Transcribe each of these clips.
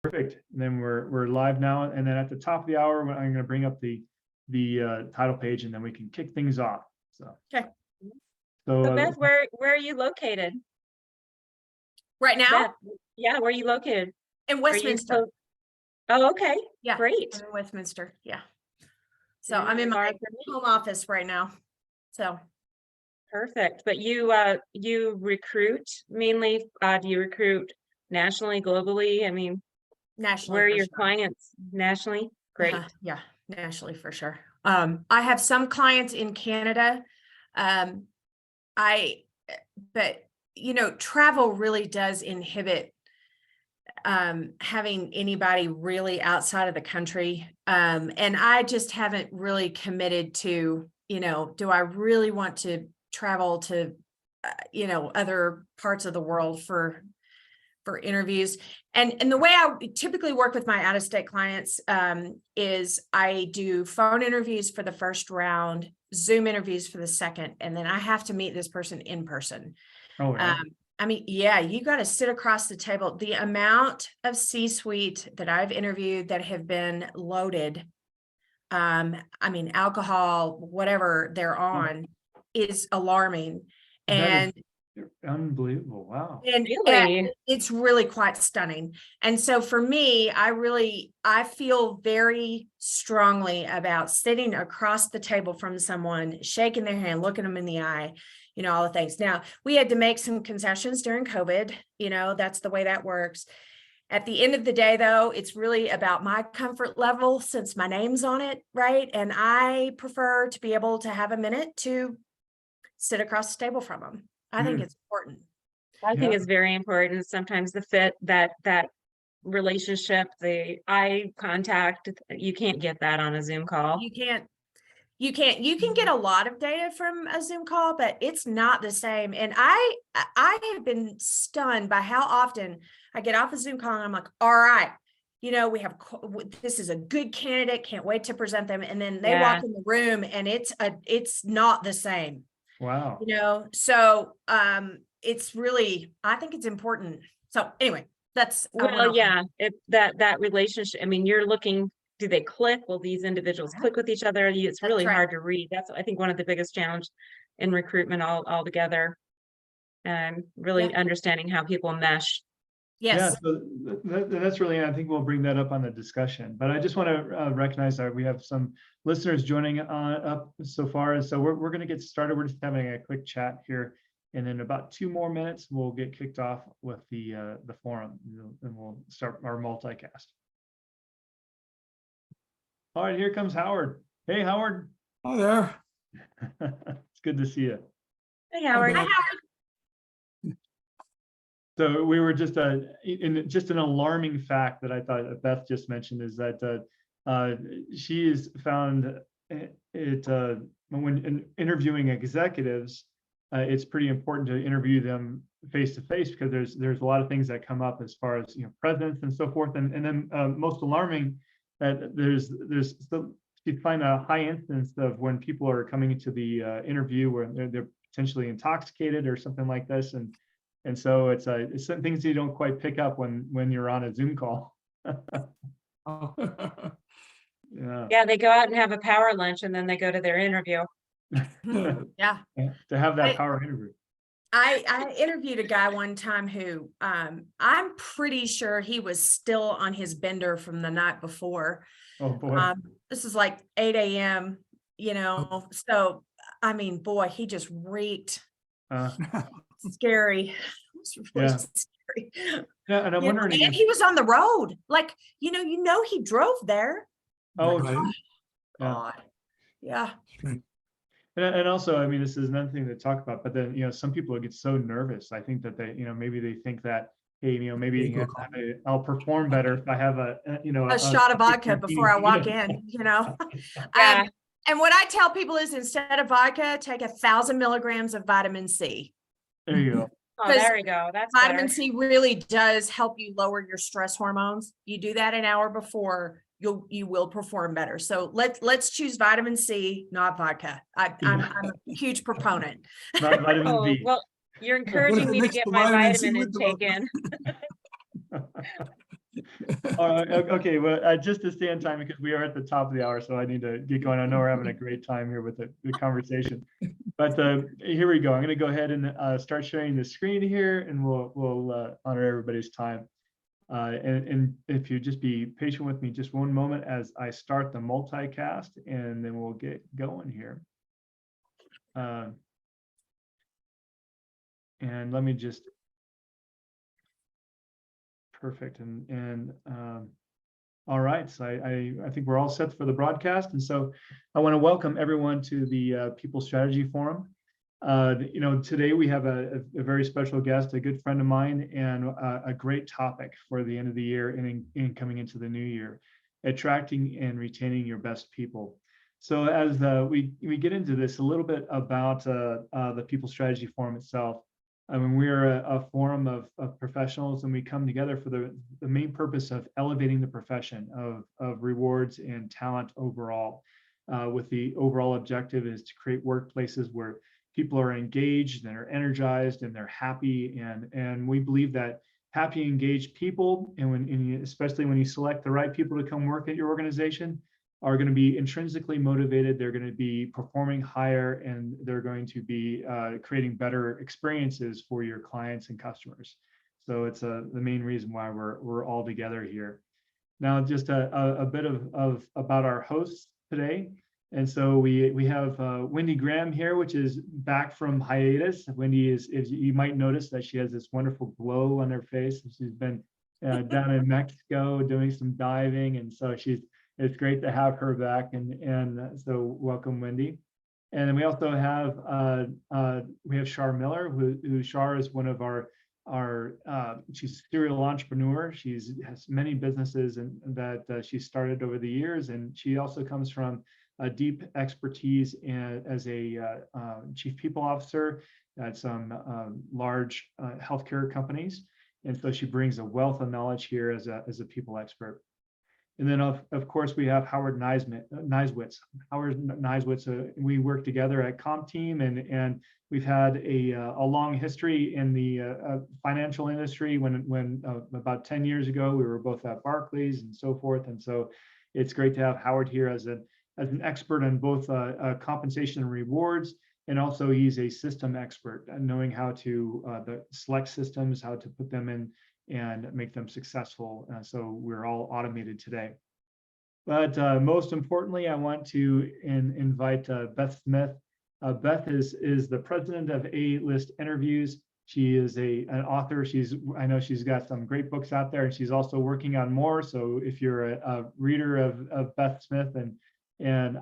Perfect. And then we're live now. And then at the top of the hour, I'm going to bring up the title page, and then we can kick things off. So okay. So Beth, where are you located Right now? Beth, yeah, where are you located? In Westminster. Oh, okay. Yeah, great. I'm in Westminster. Yeah. So I'm in my home office right now. So perfect. But you recruit mainly, do you recruit nationally, globally? I mean, nationally. where are your clients nationally? Great. Yeah, nationally for sure. I have some clients in Canada. But you know, travel really does inhibit having anybody really outside of the country. And I just haven't really committed to, you know, do I really want to travel to, you know, other parts of the world for interviews. And the way I typically work with my out-of-state clients is I do phone interviews for the first round, Zoom interviews for the second, and then I have to meet this person in person. Oh, yeah. I mean, yeah, you got to sit across the table. The amount of C-suite that I've interviewed that have been loaded, I mean, alcohol, whatever they're on, is alarming. And unbelievable. Wow. and Really? it's really quite stunning. And so for me, I feel very strongly about sitting across the table from someone, shaking their hand, looking them in the eye, you know, all the things. Now, we had to make some concessions during COVID, you know, that's the way that works. At the end of the day, though, it's really about my comfort level since my name's on it, right? And I prefer to be able to have a minute to sit across the table from them. I think it's important. I think it's very important. Sometimes the fit, that relationship, the eye contact, you can't get that on a Zoom call. You can get a lot of data from a Zoom call, but it's not the same. And I have been stunned by how often I get off a Zoom call and I'm like, all right, you know, this is a good candidate. Can't wait to present them. And then they walk in the room and it's not the same. Wow. You know, so it's really, I think it's important. So anyway, that's that relationship. I mean, you're looking, do they click? Will these individuals click with each other? It's really hard to read. That's, I think, one of the biggest challenges in recruitment altogether, and really understanding how people mesh. Yes. Yeah, so that's really, I think we'll bring that up on the discussion, but I just want to recognize that we have some listeners joining up so far. And so we're going to get started. We're just having a quick chat here. And in about 2 more minutes, we'll get kicked off with the forum, and we'll start our multicast. All right, here comes Howard. Hey, Howard. Hi there. It's good to see you. Hey, Howard. Hi, Howard. So we were just an alarming fact that I thought Beth just mentioned is that she has found it when interviewing executives, it's pretty important to interview them face to face, because there's a lot of things that come up as far as, you know, presence and so forth, and then most alarming that you find a high instance of when people are coming into the interview where they're potentially intoxicated or something like this, and so it's some things you don't quite pick up when you're on a Zoom call. Yeah, they go out and have a power lunch and then they go to their interview. Yeah. To have that power interview. I interviewed a guy one time who I'm pretty sure he was still on his bender from the night before. Oh boy. This is like 8 a.m., you know, so I mean, boy, he just reeked. Scary. It's really scary. Yeah, and I'm wondering. And he was on the road. Like, you know, he drove there. Oh, God. yeah. Yeah. And also, I mean, this is another thing to talk about, but then, you know, some people get so nervous. I think that they, you know, maybe they think that, hey, you know, maybe I'll perform better if I have a shot of vodka before I walk in, you know. And what I tell people is, instead of vodka, take 1,000 milligrams of vitamin C. There you go. Oh, there we go. That's vitamin better. C really does help you lower your stress hormones. You do that an hour before, you will perform better. So let's choose vitamin C, not vodka. I'm a huge proponent. Not vitamin B. Well, you're encouraging me to get my vitamin intake in. Okay, well, just to stay on time because we are at the top of the hour, so I need to get going. I know we're having a great time here with the conversation, but here we go. I'm going to go ahead and start sharing the screen here, and we'll honor everybody's time. And if you just be patient with me just one moment as I start the multicast, and then we'll get going here. And let me just perfect and all right, so I think we're all set for the broadcast, and so I want to welcome everyone to the People Strategy Forum. Today we have a very special guest, a good friend of mine, and a great topic for the end of the year and in coming into the new year: attracting and retaining your best people. So as we get into this a little bit about the People Strategy Forum itself. I mean, we're a forum of professionals, and we come together for the main purpose of elevating the profession of rewards and talent overall, with the overall objective is to create workplaces where people are engaged and are energized and they're happy. And we believe that happy, engaged people, and especially when you select the right people to come work at your organization, are going to be intrinsically motivated. They're going to be performing higher, and they're going to be creating better experiences for your clients and customers. So it's the main reason why we're all together here. Now, just a bit of about our hosts today. And so we have Wendy Graham here, which is back from hiatus. Wendy is you might notice that she has this wonderful glow on her face. She's been down in Mexico doing some diving, and so it's great to have her back, and so welcome, Wendy. And then we also have Char Miller, who Char is one of our she's a serial entrepreneur. She has many businesses that she started over the years, and she also comes from a deep expertise as a chief people officer at some large healthcare companies, and so she brings a wealth of knowledge here as a people expert. And then, of course, we have Howard Nizewitz. Howard Nizewitz, we work together at CompTeam, and we've had a long history in the financial industry. When about 10 years ago, we were both at Barclays and so forth. And so it's great to have Howard here as an expert on both compensation and rewards. And also he's a system expert, knowing how to select systems, how to put them in and make them successful. So we're all automated today. But most importantly, I want to invite Beth Smith. Beth is the president of A-List Interviews. She is an author. I know she's got some great books out there, and she's also working on more. So if you're a reader of Beth Smith and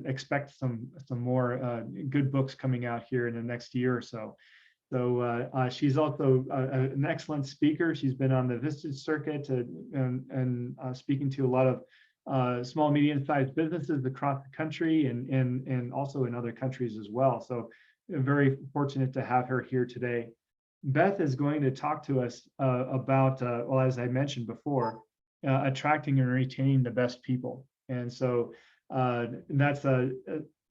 expect some more good books coming out here in the next year or so. So she's also an excellent speaker. She's been on the Vista circuit and speaking to a lot of small, medium-sized businesses across the country and also in other countries as well. So I'm very fortunate to have her here today. Beth is going to talk to us about, well, as I mentioned before, attracting and retaining the best people. And so that's,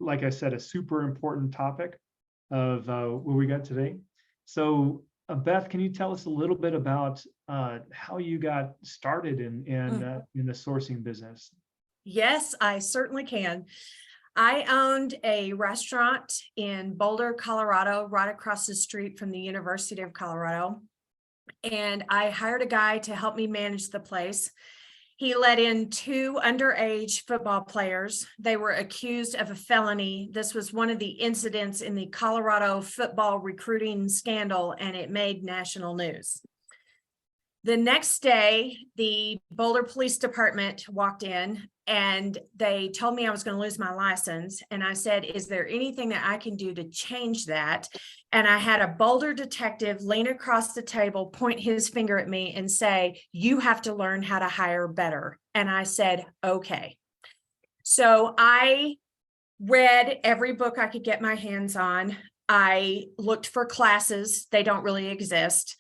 like I said, a super important topic of what we got today. So Beth, can you tell us a little bit about how you got started in the sourcing business? Yes, I certainly can. I owned a restaurant in Boulder, Colorado, right across the street from the University of Colorado. And I hired a guy to help me manage the place. He let in 2 underage football players. They were accused of a felony. This was one of the incidents in the Colorado football recruiting scandal, and it made national news. The next day, the Boulder Police Department walked in and they told me I was going to lose my license. And I said, is there anything that I can do to change that? And I had a Boulder detective lean across the table, point his finger at me and say, you have to learn how to hire better. And I said, okay. So I read every book I could get my hands on. I looked for classes. They don't really exist.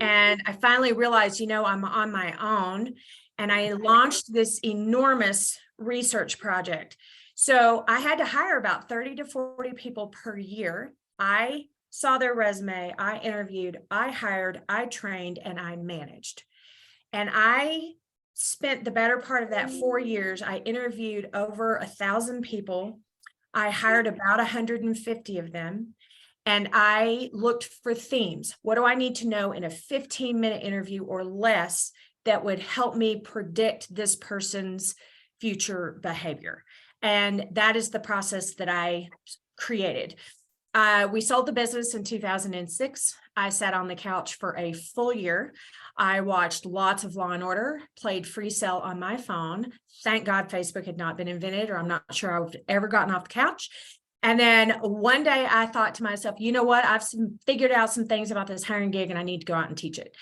And I finally realized, I'm on my own, and I launched this enormous research project. So I had to hire about 30 to 40 people per year. I saw their resume, I interviewed, I hired, I trained, and I managed. And I spent the better part of that 4 years. I interviewed over 1,000 people. I hired about 150 of them. And I looked for themes. What do I need to know in a 15-minute interview or less that would help me predict this person's future behavior? And that is the process that I created. We sold the business in 2006. I sat on the couch for a full year. I watched lots of Law and Order, played Free Cell on my phone. Thank God Facebook had not been invented, or I'm not sure I would have ever gotten off the couch. And then one day I thought to myself, you know what? I've figured out some things about this hiring gig and I need to go out and teach it.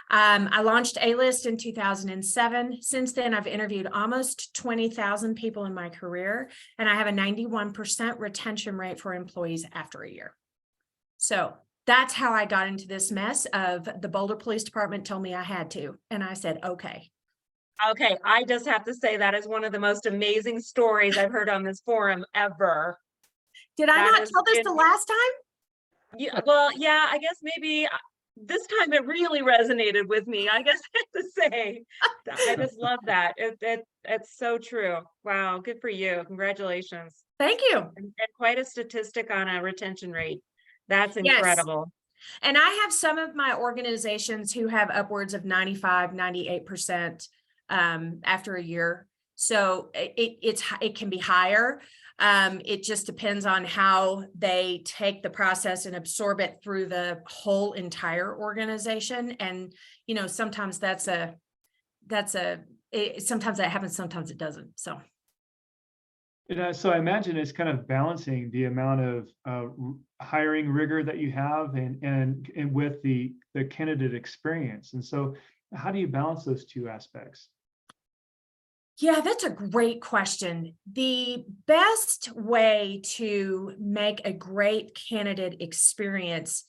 I launched A-List in 2007. Since then, I've interviewed almost 20,000 people in my career, and I have a 91% retention rate for employees after a year. So that's how I got into this mess of the Boulder Police Department told me I had to. And I said, okay. Okay, I just have to say that is one of the most amazing stories I've heard on this forum ever. Did I not tell this the last time? Yeah, well, yeah, I guess maybe this time it really resonated with me. I guess I have to say, I just love that. It's so true. Wow, good for you. Congratulations. Thank you. And quite a statistic on a retention rate. That's incredible. Yes. And I have some of my organizations who have upwards of 95, 98% after a year. So it can be higher. It just depends on how they take the process and absorb it through the whole entire organization. And, you know, sometimes sometimes that happens, sometimes it doesn't. So. So I imagine it's kind of balancing the amount of hiring rigor that you have and with the candidate experience. And so how do you balance those two aspects? Yeah, that's a great question. The best way to make a great candidate experience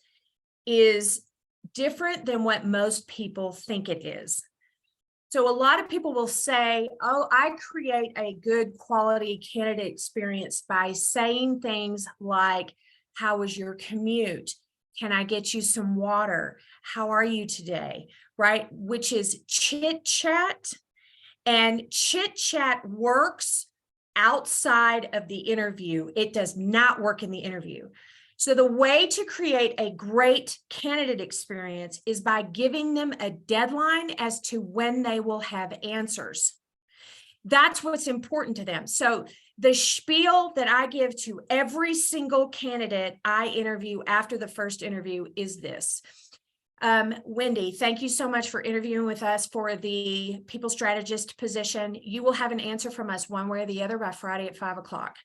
is different than what most people think it is. So a lot of people will say, oh, I create a good quality candidate experience by saying things like, how was your commute? Can I get you some water? How are you today? Right? Which is chit chat. And chit chat works outside of the interview. It does not work in the interview. So the way to create a great candidate experience is by giving them a deadline as to when they will have answers. That's what's important to them. So the spiel that I give to every single candidate I interview after the first interview is this. Wendy, thank you so much for interviewing with us for the people strategist position. You will have an answer from us one way or the other by Friday at 5 o'clock.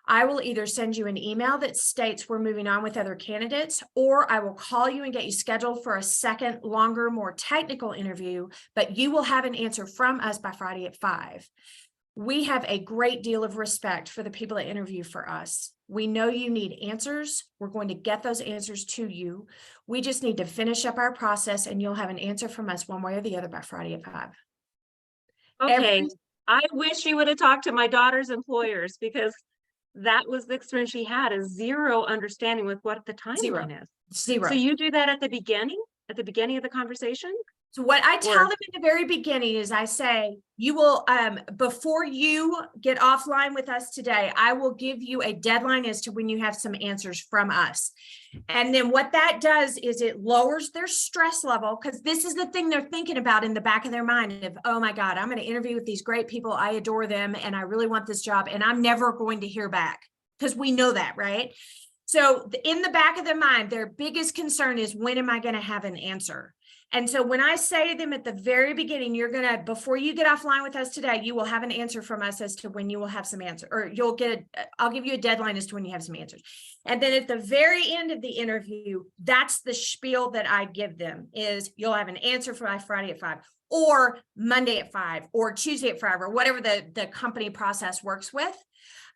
I will either send you an email that states we're moving on with other candidates, or I will call you and get you scheduled for a second, longer, more technical interview, but you will have an answer from us by Friday at 5. We have a great deal of respect for the people that interview for us. We know you need answers. We're going to get those answers to you. We just need to finish up our process and you'll have an answer from us one way or the other by Friday at 5. Okay. I wish you would have talked to my daughter's employers, because that was the experience she had, is zero understanding with what the timeline is. Zero. So you do that at the beginning of the conversation? So what I tell them in the very beginning is I say, you will, before you get offline with us today, I will give you a deadline as to when you have some answers from us. And then what that does is it lowers their stress level, because this is the thing they're thinking about in the back of their mind of, oh my God, I'm going to interview with these great people. I adore them and I really want this job and I'm never going to hear back, because we know that, right? So in the back of their mind, their biggest concern is, when am I going to have an answer? And so when I say to them at the very beginning, you're going to, before you get offline with us today, you will have an answer from us as to when you will have some answer, or you'll get, I'll give you a deadline as to when you have some answers. And then at the very end of the interview, that's the spiel that I give them, is you'll have an answer for Friday at 5, or Monday at 5, or Tuesday at 5, or whatever the company process works with.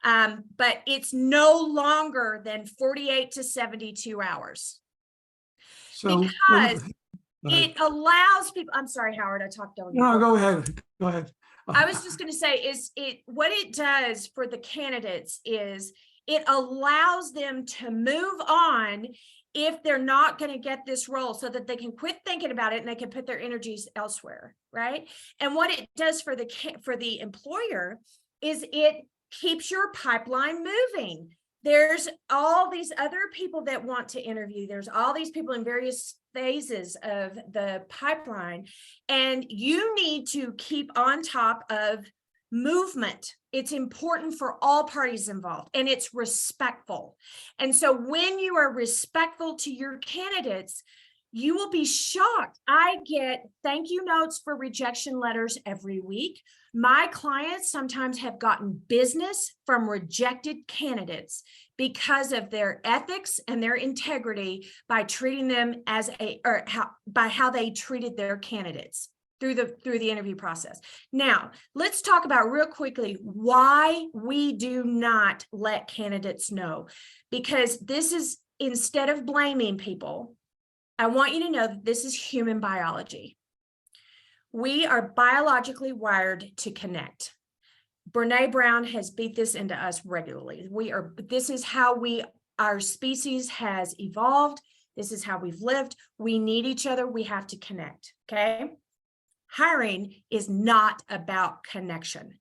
But it's no longer than 48 to 72 hours. So because it allows people, I'm sorry, Howard, I talked over you. No, go ahead. Go ahead. I was just going to say what it does for the candidates is it allows them to move on if they're not going to get this role, so that they can quit thinking about it and they can put their energies elsewhere, right? And what it does for the employer is it keeps your pipeline moving. There's all these other people that want to interview. There's all these people in various phases of the pipeline, and you need to keep on top of movement. It's important for all parties involved, and it's respectful. And so when you are respectful to your candidates, you will be shocked. I get thank you notes for rejection letters every week. My clients sometimes have gotten business from rejected candidates because of their ethics and their integrity by treating them as by how they treated their candidates through the interview process. Now, let's talk about real quickly why we do not let candidates know, because this is, instead of blaming people, I want you to know that this is human biology. We are biologically wired to connect. Brene Brown has beat this into us regularly. This is how our species has evolved. This is how we've lived. We need each other. We have to connect, okay? Hiring is not about connection.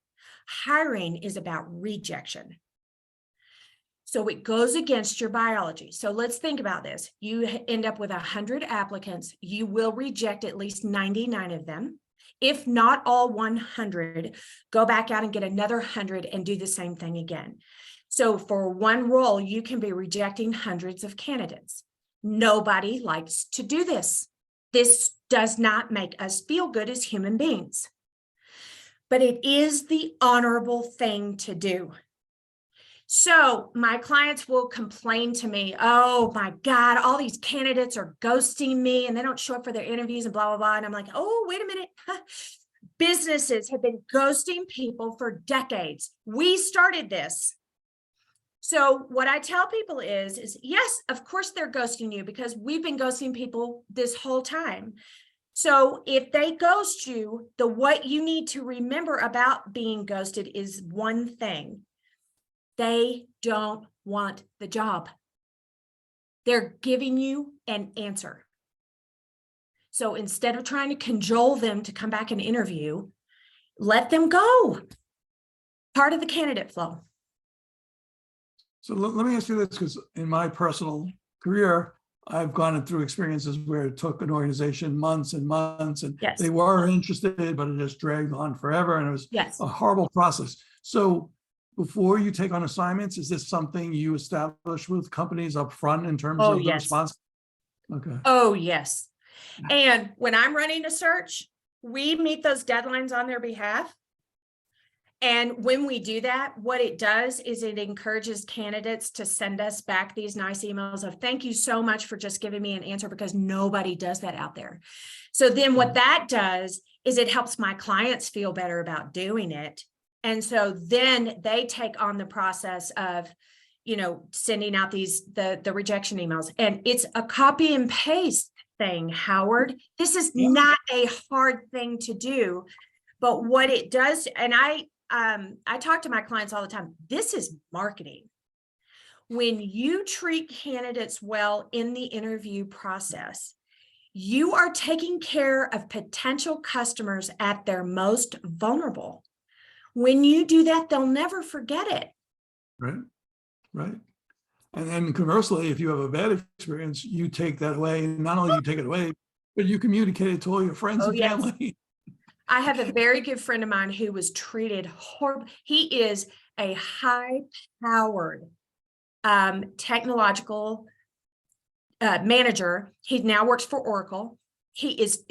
Hiring is about rejection. So it goes against your biology. So let's think about this. You end up with 100 applicants. You will reject at least 99 of them. If not all 100, go back out and get another 100 and do the same thing again. So for one role, you can be rejecting hundreds of candidates. Nobody likes to do this. This does not make us feel good as human beings. But it is the honorable thing to do. So my clients will complain to me, oh my God, all these candidates are ghosting me and they don't show up for their interviews and blah, blah, blah. And I'm like, oh, wait a minute. Businesses have been ghosting people for decades. We started this. So what I tell people is yes, of course they're ghosting you, because we've been ghosting people this whole time. So if they ghost you, what you need to remember about being ghosted is one thing. They don't want the job. They're giving you an answer. So instead of trying to cajole them to come back and interview, let them go. Part of the candidate flow. So let me ask you this, because in my personal career, I've gone through experiences where it took an organization months and months, and Yes. they were interested, but it just dragged on forever, and it was Yes. a horrible process. So before you take on assignments, is this something you establish with companies up front in terms of the response? Okay. Oh, yes. And when I'm running a search, we meet those deadlines on their behalf. And when we do that, what it does is it encourages candidates to send us back these nice emails of thank you so much for just giving me an answer, because nobody does that out there. So then what that does is it helps my clients feel better about doing it. And so then they take on the process of, sending out the rejection emails. And it's a copy and paste thing, Howard. This is not a hard thing to do, but what it does, and I talk to my clients all the time, this is marketing. When you treat candidates well in the interview process, you are taking care of potential customers at their most vulnerable. When you do that, they'll never forget it. Right. And then conversely, if you have a bad experience, you take that away. Not only you take it away, but you communicate it to all your friends and family. I have a very good friend of mine who was treated horrible. He is a high-powered technological manager. He now works for Oracle. He's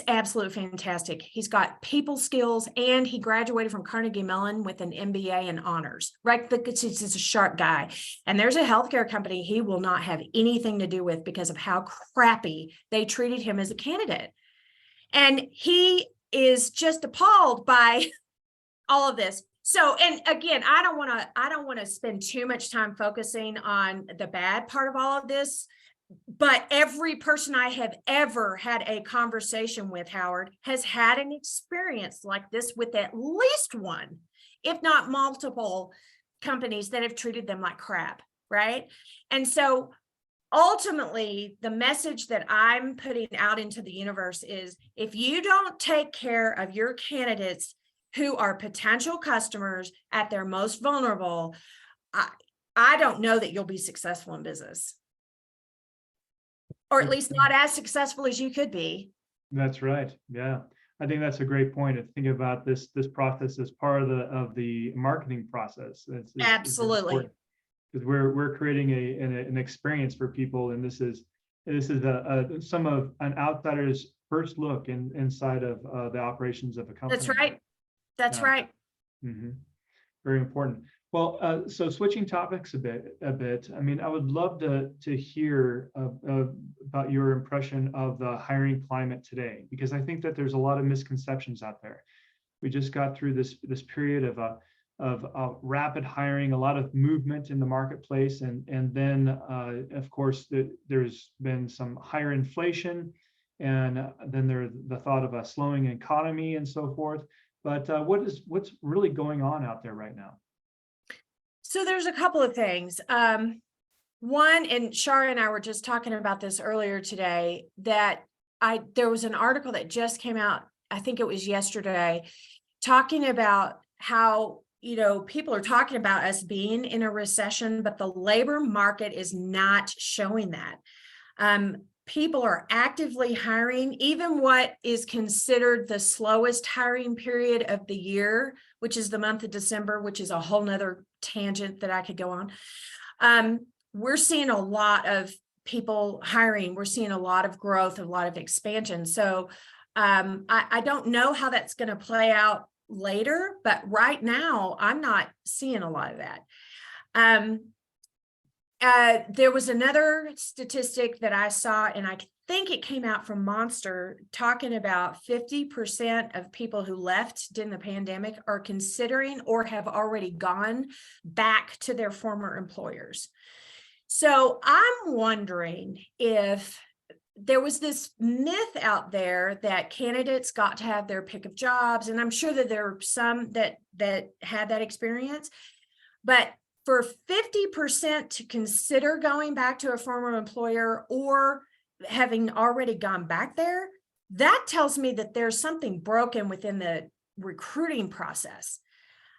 absolutely fantastic. He's got people skills, and he graduated from Carnegie Mellon with an MBA in honors, right? He's a sharp guy. And there's a healthcare company he will not have anything to do with because of how crappy they treated him as a candidate. And he is just appalled by all of this. So, and again, I don't want to spend too much time focusing on the bad part of all of this, but every person I have ever had a conversation with, Howard, has had an experience like this with at least one, if not multiple companies that have treated them like crap, right? And so ultimately, the message that I'm putting out into the universe is, if you don't take care of your candidates who are potential customers at their most vulnerable, I don't know that you'll be successful in business. Or at least not as successful as you could be. That's right. Yeah. I think that's a great point of thinking about this process as part of the marketing process. Absolutely. Because we're creating an experience for people, and this is some of an outsider's first look inside of the operations of a company. That's right. That's right. Mm-hmm. Very important. Well, so switching topics a bit. I mean, I would love to hear about your impression of the hiring climate today, because I think that there's a lot of misconceptions out there. We just got through this period of rapid hiring, a lot of movement in the marketplace, and then of course there's been some higher inflation, and then there's the thought of a slowing economy and so forth. But what's really going on out there right now? So there's a couple of things. One, and Char and I were just talking about this earlier today, that there was an article that just came out, I think it was yesterday, talking about how, people are talking about us being in a recession, but the labor market is not showing that. People are actively hiring, even what is considered the slowest hiring period of the year, which is the month of December, which is a whole nother tangent that I could go on. We're seeing a lot of people hiring. We're seeing a lot of growth, a lot of expansion. So I don't know how that's going to play out later, but right now I'm not seeing a lot of that. There was another statistic that I saw, and I think it came out from Monster, talking about 50% of people who left during the pandemic are considering or have already gone back to their former employers. So I'm wondering if there was this myth out there that candidates got to have their pick of jobs, and I'm sure that there are some that had that experience, but for 50% to consider going back to a former employer or having already gone back there, that tells me that there's something broken within the recruiting process.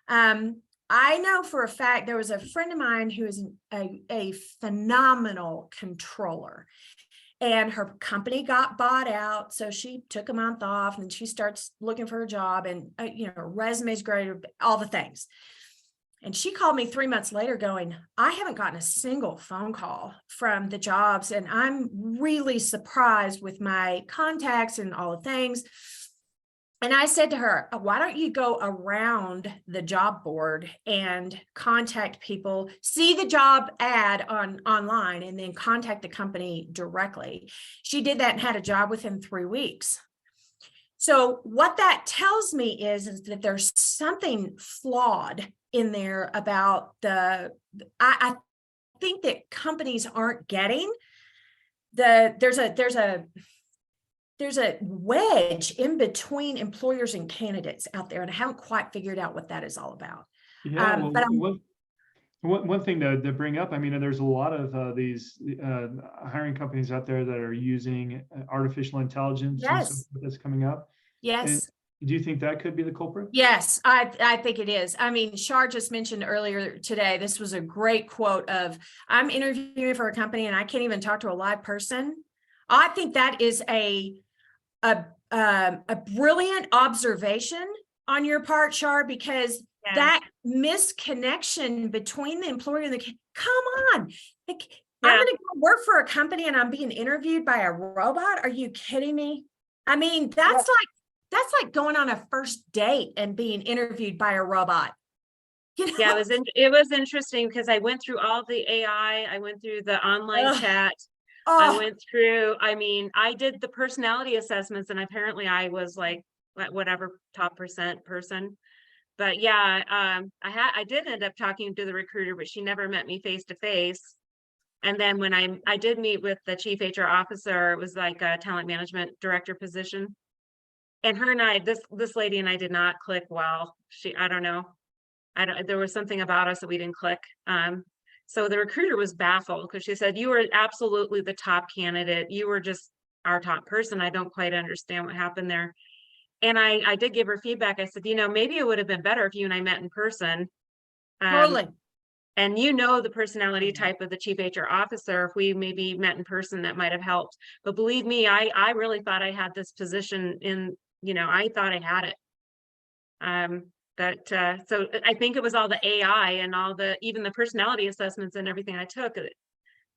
I know for a fact, there was a friend of mine who is a phenomenal controller, and her company got bought out. So she took a month off and she starts looking for a job, and her resume's great, all the things. And she called me 3 months later going, I haven't gotten a single phone call from the jobs, and I'm really surprised with my contacts and all the things. And I said to her, why don't you go around the job board and contact people, see the job ad online, and then contact the company directly. She did that and had a job within 3 weeks. So what that tells me is that there's something flawed in there about I think that companies aren't getting there's a wedge in between employers and candidates out there, and I haven't quite figured out what that is all about. Yeah, but one thing to bring up, I mean, there's a lot of these hiring companies out there that are using artificial intelligence. Yes. And so forth that's coming up. Yes. And do you think that could be the culprit? Yes, I think it is. I mean, Char just mentioned earlier today, this was a great quote of, I'm interviewing for a company and I can't even talk to a live person. I think that is a brilliant observation on your part, Char, because that misconnection between the employer and come on, I'm going to go work for a company and I'm being interviewed by a robot. Are you kidding me? I mean, that's like going on a first date and being interviewed by a robot. Yeah, it was interesting because I went through all the AI, I went through the online chat. I went through, I did the personality assessments, and apparently I was like, whatever, top % person. But yeah, I did end up talking to the recruiter, but she never met me face to face. And then when I did meet with the chief HR officer, it was like a talent management director position. And her and I, this lady and I did not click well. I don't know. There was something about us that we didn't click. So the recruiter was baffled because she said, you were absolutely the top candidate. You were just our top person. I don't quite understand what happened there. And I did give her feedback. I said, maybe it would have been better if you and I met in person. Totally. And the personality type of the chief HR officer, if we maybe met in person, that might have helped. But believe me, I really thought I had this position I thought I had it. So I think it was all the AI and even the personality assessments and everything I took,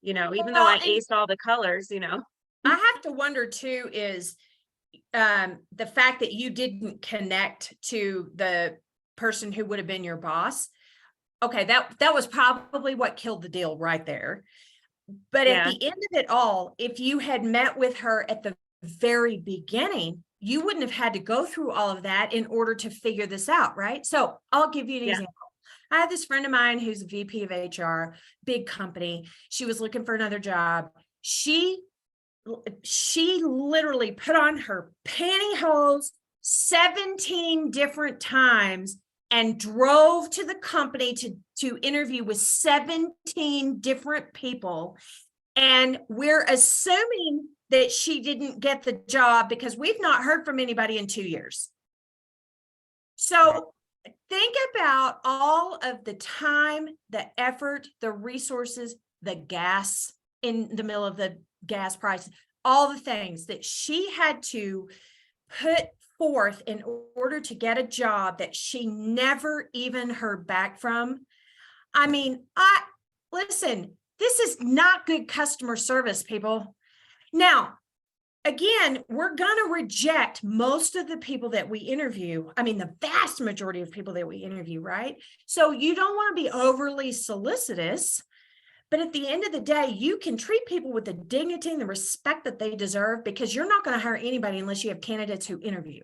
even though I aced all the colors, I have to wonder too, is the fact that you didn't connect to the person who would have been your boss. Okay, that was probably what killed the deal right there. But at the end of it all, if you had met with her at the very beginning, you wouldn't have had to go through all of that in order to figure this out, right? So I'll give you an example. I have this friend of mine who's a VP of HR, big company. She was looking for another job. She literally put on her pantyhose 17 different times and drove to the company to interview with 17 different people. And we're assuming that she didn't get the job because we've not heard from anybody in 2 years. So think about all of the time, the effort, the resources, the gas in the middle of the gas prices, all the things that she had to put forth in order to get a job that she never even heard back from. I mean, listen, this is not good customer service, people. Now, again, we're going to reject most of the people that we interview. I mean, the vast majority of people that we interview, right? So you don't want to be overly solicitous. But at the end of the day, you can treat people with the dignity and the respect that they deserve, because you're not going to hire anybody unless you have candidates who interview.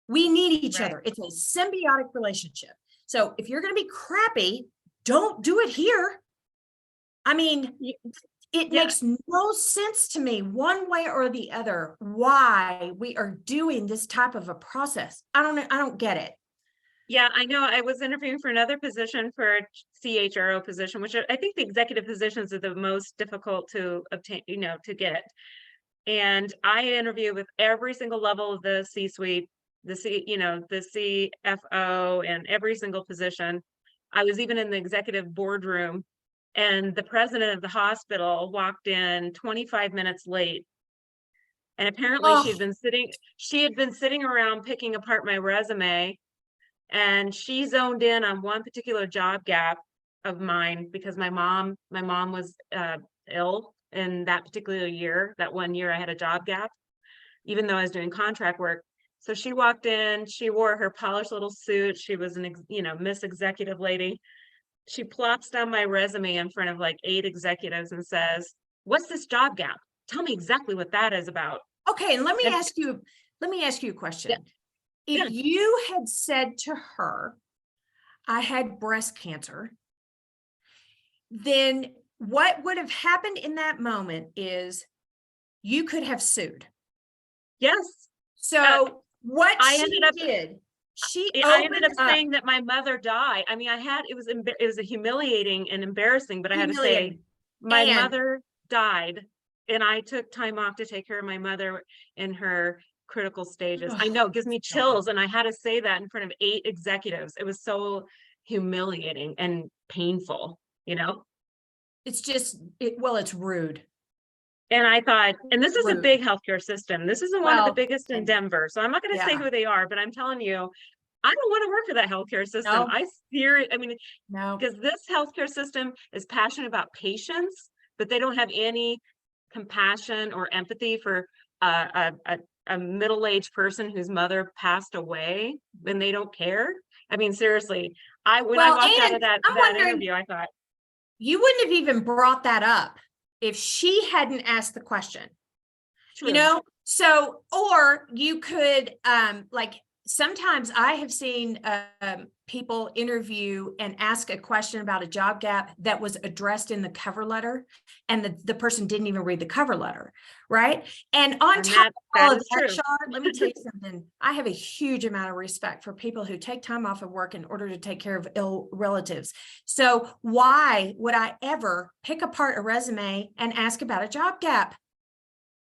We need each other. It's a symbiotic relationship. So if you're going to be crappy, don't do it here. I mean, it makes no sense to me one way or the other why we are doing this type of a process. I don't get it. Yeah, I know. I was interviewing for another position, for a CHRO position, which I think the executive positions are the most difficult to obtain, to get. And I interview with every single level of the C-suite, the CFO, and every single position. I was even in the executive boardroom, and the president of the hospital walked in 25 minutes late. And apparently she had been sitting around picking apart my resume. And she zoned in on one particular job gap of mine because my mom was ill in that particular year. That 1 year I had a job gap, even though I was doing contract work. So she walked in, she wore her polished little suit. She was an, Miss Executive lady. She plops down my resume in front of like 8 executives and says, "What's this job gap? Tell me exactly what that is about." Okay, and let me ask you a question. Yeah. If you had said to her, "I had breast cancer," then what would have happened in that moment is you could have sued. Yes. So what I she ended up saying that my mother died. I mean, it was a humiliating and embarrassing, but I had to say my mother died, and I took time off to take care of my mother in her critical stages. I know, it gives me chills, and I had to say that in front of 8 executives. It was so humiliating and painful, It's just, it's rude. And I thought, and this is a big healthcare system. This isn't one of the biggest in Denver. So I'm not going to say who they are, but I'm telling you, I don't want to work for that healthcare system. No. Because this healthcare system is passionate about patients, but they don't have any compassion or empathy for a middle-aged person whose mother passed away, and they don't care. I mean, seriously, I walked out of that interview, I thought, you wouldn't have even brought that up if she hadn't asked the question. True. So, or you could sometimes I have seen people interview and ask a question about a job gap that was addressed in the cover letter, and the person didn't even read the cover letter, right? And on And top of that all of is that, true. Char, let me tell you something. I have a huge amount of respect for people who take time off of work in order to take care of ill relatives. So why would I ever pick apart a resume and ask about a job gap?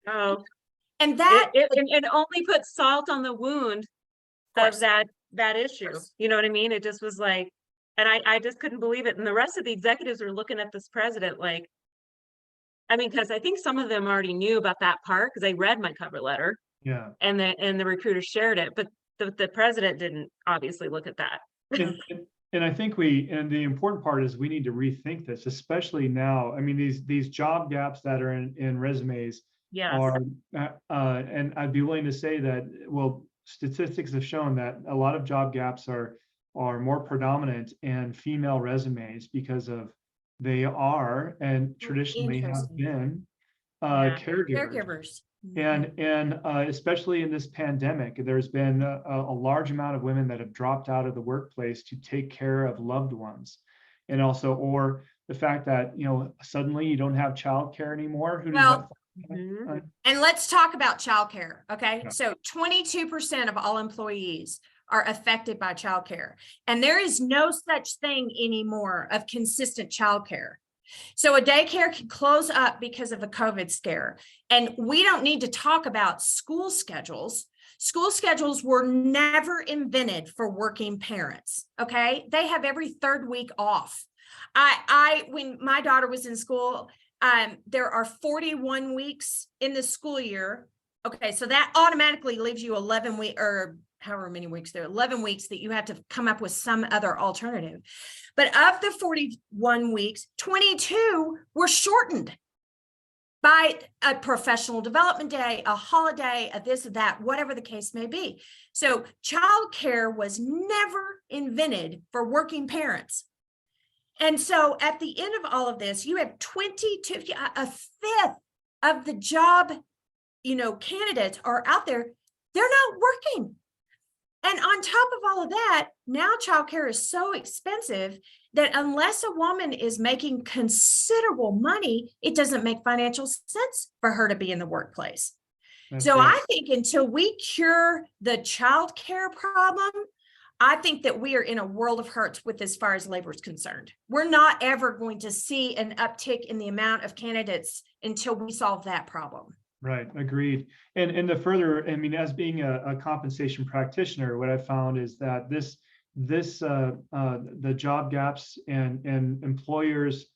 Oh, And that, it only puts salt on the wound of course. that issue. You know what I mean? It just was like, and I just couldn't believe it. And the rest of the executives were looking at this president like, I mean, because I think some of them already knew about that part because they read my cover letter Yeah. and the recruiter shared it, but the president didn't obviously look at that. And I think and the important part is we need to rethink this, especially now. I mean, these job gaps that are in resumes Yes. are, and I'd be willing to say that, well, statistics have shown that a lot of job gaps are more predominant in female resumes because of they are and traditionally have Interesting. been Yeah. caregivers. Caregivers. And especially in this pandemic, there's been a large amount of women that have dropped out of the workplace to take care of loved ones. And also, or the fact that, suddenly you don't have childcare anymore. Who does Well, that? and let's talk about childcare. Okay. Yeah. So 22% of all employees are affected by childcare. And there is no such thing anymore of consistent childcare. So a daycare can close up because of the COVID scare. And we don't need to talk about school schedules. School schedules were never invented for working parents. Okay. They have every third week off. When my daughter was in school, there are 41 weeks in the school year. Okay. So that automatically leaves you 11 weeks or however many weeks there, 11 weeks that you have to come up with some other alternative. But of the 41 weeks, 22 were shortened by a professional development day, a holiday, a this, or that, whatever the case may be. So childcare was never invented for working parents. And so at the end of all of this, you have 22, a fifth of the job, candidates are out there. They're not working. And on top of all of that, now childcare is so expensive that unless a woman is making considerable money, it doesn't make financial sense for her to be in the workplace. That's So right. I think until we cure the childcare problem, I think that we are in a world of hurts with as far as labor is concerned. We're not ever going to see an uptick in the amount of candidates until we solve that problem. Right, agreed. And the further, I mean, as being a compensation practitioner, what I found is that the job gaps and employers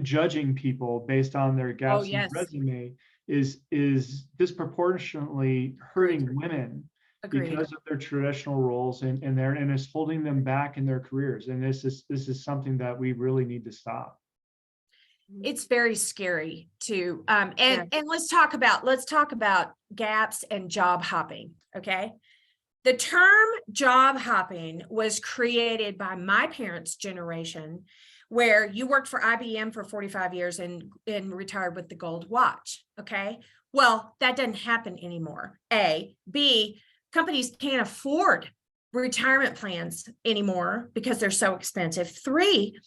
judging people based on their gaps in yes. resume is disproportionately hurting women Agreed. because of their traditional roles and it's holding them back in their careers. And this is something that we really need to stop. It's very scary too. And let's talk about gaps and job hopping. Okay. The term job hopping was created by my parents' generation, where you worked for IBM for 45 years and retired with the gold watch. Okay. Well, that doesn't happen anymore. A. B, companies can't afford retirement plans anymore because they're so expensive. 3,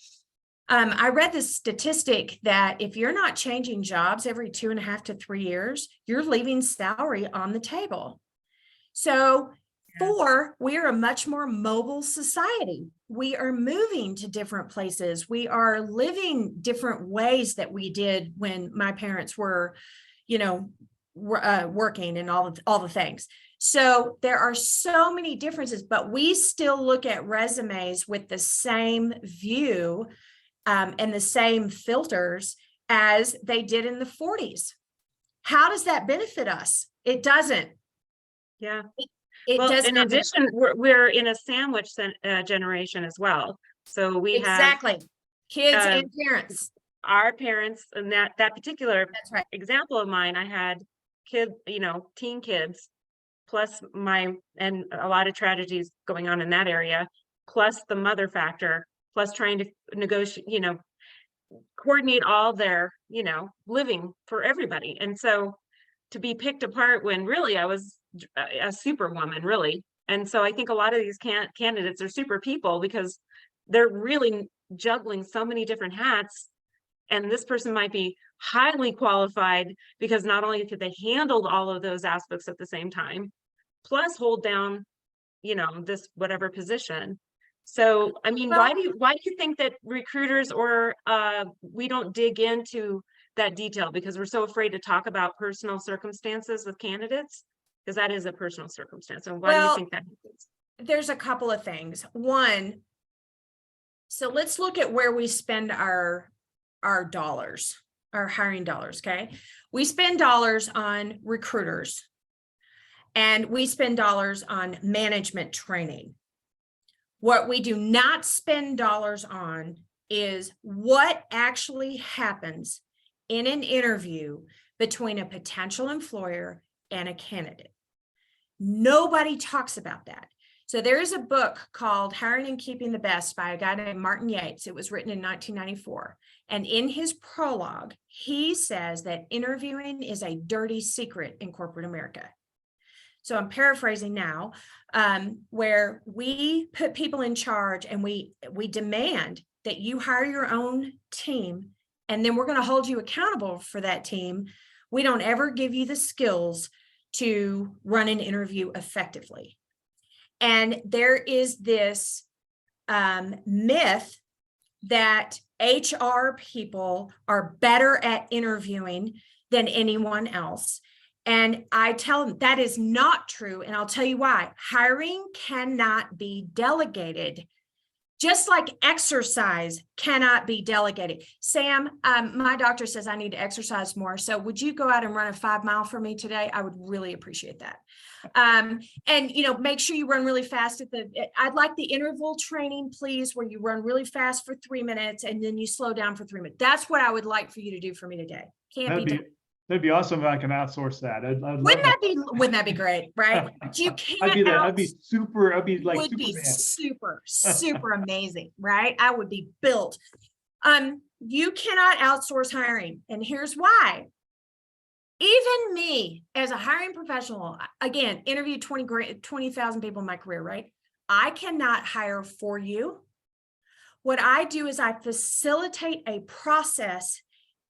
I read this statistic that if you're not changing jobs every 2.5 to 3 years, you're leaving salary on the table. So 4, we're a much more mobile society. We are moving to different places. We are living different ways that we did when my parents were, working and all the things. So there are so many differences, but we still look at resumes with the same view and the same filters as they did in the 40s. How does that benefit us? It doesn't. Yeah. It does. In addition, we're in a sandwich generation as well. So we have kids and parents. Our parents, and that particular example of mine, I had kids, teen kids, plus and a lot of tragedies going on in that area, plus the mother factor, plus trying to negotiate, coordinate all their, living for everybody. And so to be picked apart when really I was a superwoman, really. And so I think a lot of these candidates are super people because they're really juggling so many different hats. And this person might be highly qualified because not only could they handle all of those aspects at the same time, plus hold down, this whatever position. So, I mean, why do you think that recruiters or we don't dig into that detail because we're so afraid to talk about personal circumstances with candidates? Because that is a personal circumstance. And why do you think that happens? There's a couple of things. One, so let's look at where we spend our dollars, our hiring dollars, okay? We spend dollars on recruiters and we spend dollars on management training. What we do not spend dollars on is what actually happens in an interview between a potential employer and a candidate. Nobody talks about that. So there is a book called Hiring and Keeping the Best by a guy named Martin Yates. It was written in 1994. And in his prologue, he says that interviewing is a dirty secret in corporate America. So I'm paraphrasing now, where we put people in charge and we demand that you hire your own team, and then we're going to hold you accountable for that team. We don't ever give you the skills to run an interview effectively. And there is this myth that HR people are better at interviewing than anyone else. And I tell them that is not true. And I'll tell you why. Hiring cannot be delegated, just like exercise cannot be delegated. Sam, my doctor says I need to exercise more. So would you go out and run a 5 mile for me today? I would really appreciate that. And, make sure you run really fast I'd like the interval training, please, where you run really fast for 3 minutes and then you slow down for 3 minutes. That's what I would like for you to do for me today. That'd be awesome if I can outsource that. Wouldn't that be great, right? But you can't. I'd be super. I'd be like would be Superman. super amazing, right? I would be built. You cannot outsource hiring, and here's why. Even me, as a hiring professional, again, interviewed 20,000 people in my career, right? I cannot hire for you. What I do is I facilitate a process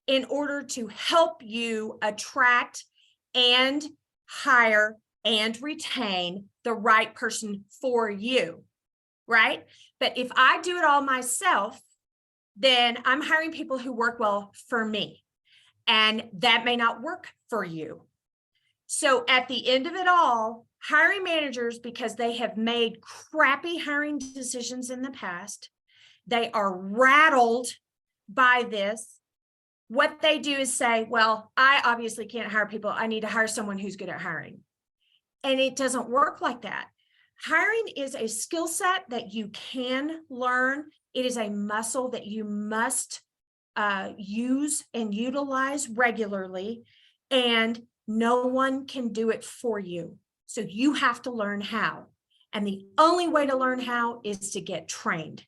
in order to help you attract and hire and retain the right person for you, right? But if I do it all myself, then I'm hiring people who work well for me, and that may not work for you. So at the end of it all, hiring managers, because they have made crappy hiring decisions in the past, they are rattled by this. What they do is say, well, I obviously can't hire people. I need to hire someone who's good at hiring. And it doesn't work like that. Hiring is a skill set that you can learn. It is a muscle that you must use and utilize regularly, and no one can do it for you. So you have to learn how. And the only way to learn how is to get trained.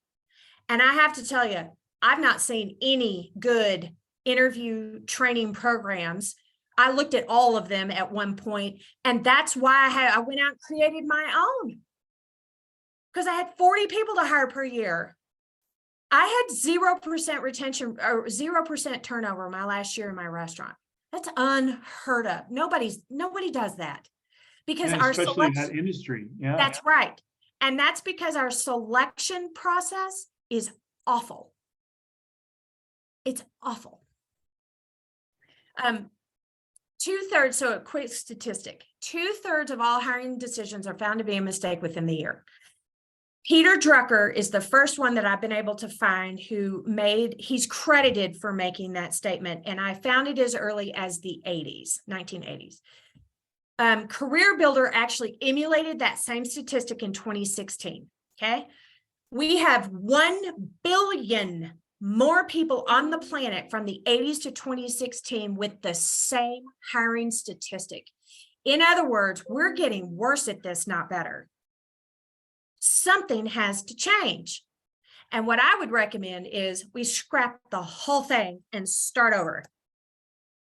And I have to tell you, I've not seen any good interview training programs. I looked at all of them at one point, and that's why I went out and created my own, because I had 40 people to hire per year. I had 0% retention or 0% turnover my last year in my restaurant. That's unheard of. Nobody does that, because our especially in that industry. Yeah, that's right. And that's because our selection process is awful. It's awful. 2/3, so a quick statistic, 2/3 of all hiring decisions are found to be a mistake within the year. Peter Drucker is the first one that I've been able to find he's credited for making that statement. And I found it as early as the 1980s. Career Builder actually emulated that same statistic in 2016. Okay. We have 1 billion more people on the planet from the 80s to 2016 with the same hiring statistic. In other words, we're getting worse at this, not better. Something has to change. And what I would recommend is we scrap the whole thing and start over.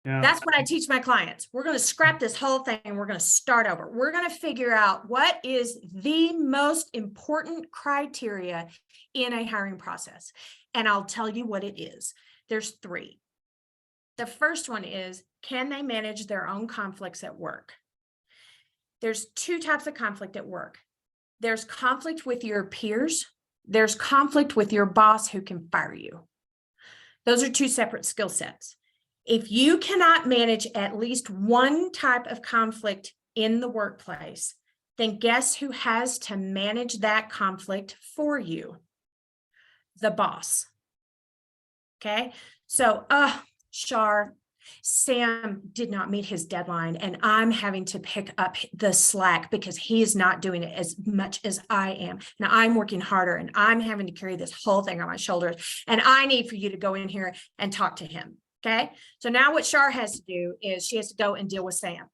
Yeah. That's what I teach my clients. We're going to scrap this whole thing and we're going to start over. We're going to figure out what is the most important criteria in a hiring process. And I'll tell you what it is. There's 3. The first one is, can they manage their own conflicts at work? There's 2 types of conflict at work. There's conflict with your peers. There's conflict with your boss who can fire you. Those are 2 separate skill sets. If you cannot manage at least one type of conflict in the workplace, then guess who has to manage that conflict for you? The boss. Okay. So, Char, Sam did not meet his deadline and I'm having to pick up the slack because he is not doing it as much as I am. Now I'm working harder and I'm having to carry this whole thing on my shoulders. And I need for you to go in here and talk to him. Okay. So now what Char has to do is she has to go and deal with Sam.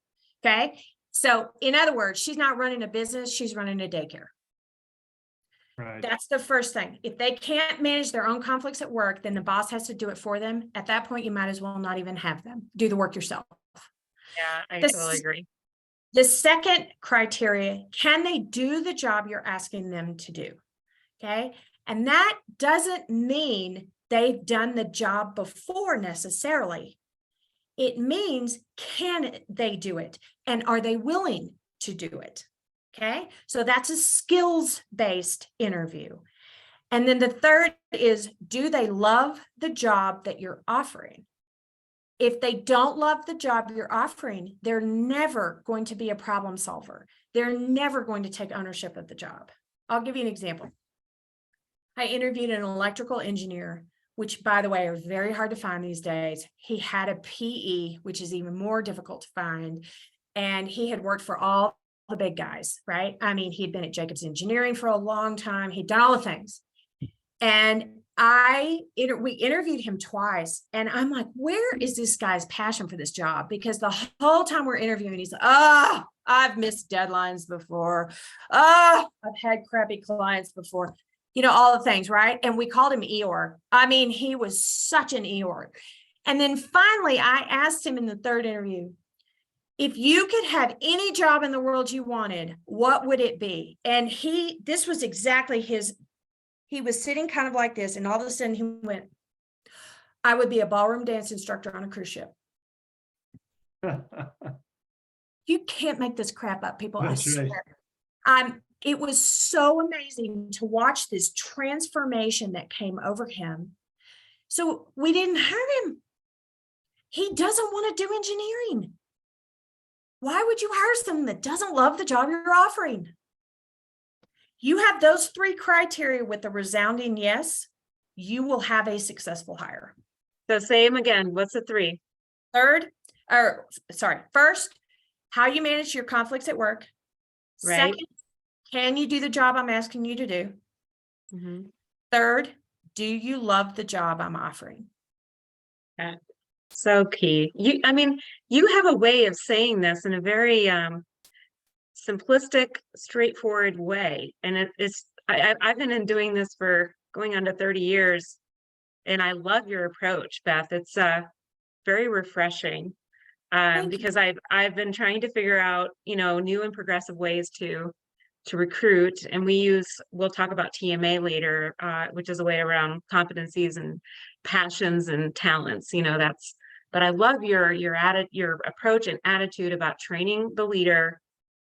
Okay. So in other words, she's not running a business. She's running a daycare. Right. That's the first thing. If they can't manage their own conflicts at work, then the boss has to do it for them. At that point, you might as well not even have them do the work yourself. Yeah, I This- totally agree. The second criteria, can they do the job you're asking them to do? Okay. And that doesn't mean they've done the job before necessarily. It means, can they do it? And are they willing to do it? Okay. So that's a skills-based interview. And then the third is, do they love the job that you're offering? If they don't love the job you're offering, they're never going to be a problem solver. They're never going to take ownership of the job. I'll give you an example. I interviewed an electrical engineer, which by the way, are very hard to find these days. He had a PE, which is even more difficult to find. And he had worked for all the big guys, right? I mean, he'd been at Jacobs Engineering for a long time. He'd done all the things. And we interviewed him twice. And I'm like, where is this guy's passion for this job? Because the whole time we're interviewing, he's like, I've missed deadlines before. I've had crappy clients before. You know, all the things, right? And we called him Eeyore. I mean, he was such an Eeyore. And then finally, I asked him in the third interview, if you could have any job in the world you wanted, what would it be? And this was exactly he was sitting kind of like this. And all of a sudden he went, I would be a ballroom dance instructor on a cruise ship. You can't make this crap up, people. That's I right. swear. It was so amazing to watch this transformation that came over him. So we didn't hire him. He doesn't want to do engineering. Why would you hire someone that doesn't love the job you're offering? You have those 3 criteria with a resounding yes, you will have a successful hire. So say them again. What's the 3? First, how you manage your conflicts at work. Right. Second, can you do the job I'm asking you to do? Mm-hmm. Third, do you love the job I'm offering? Okay. So key. You have a way of saying this in a very simplistic, straightforward way. And I've been doing this for going on to 30 years. And I love your approach, Beth. It's very refreshing because I've been trying to figure out, new and progressive ways to recruit. And we'll talk about TMA later, which is a way around competencies and passions and talents, but I love your approach and attitude about training the leader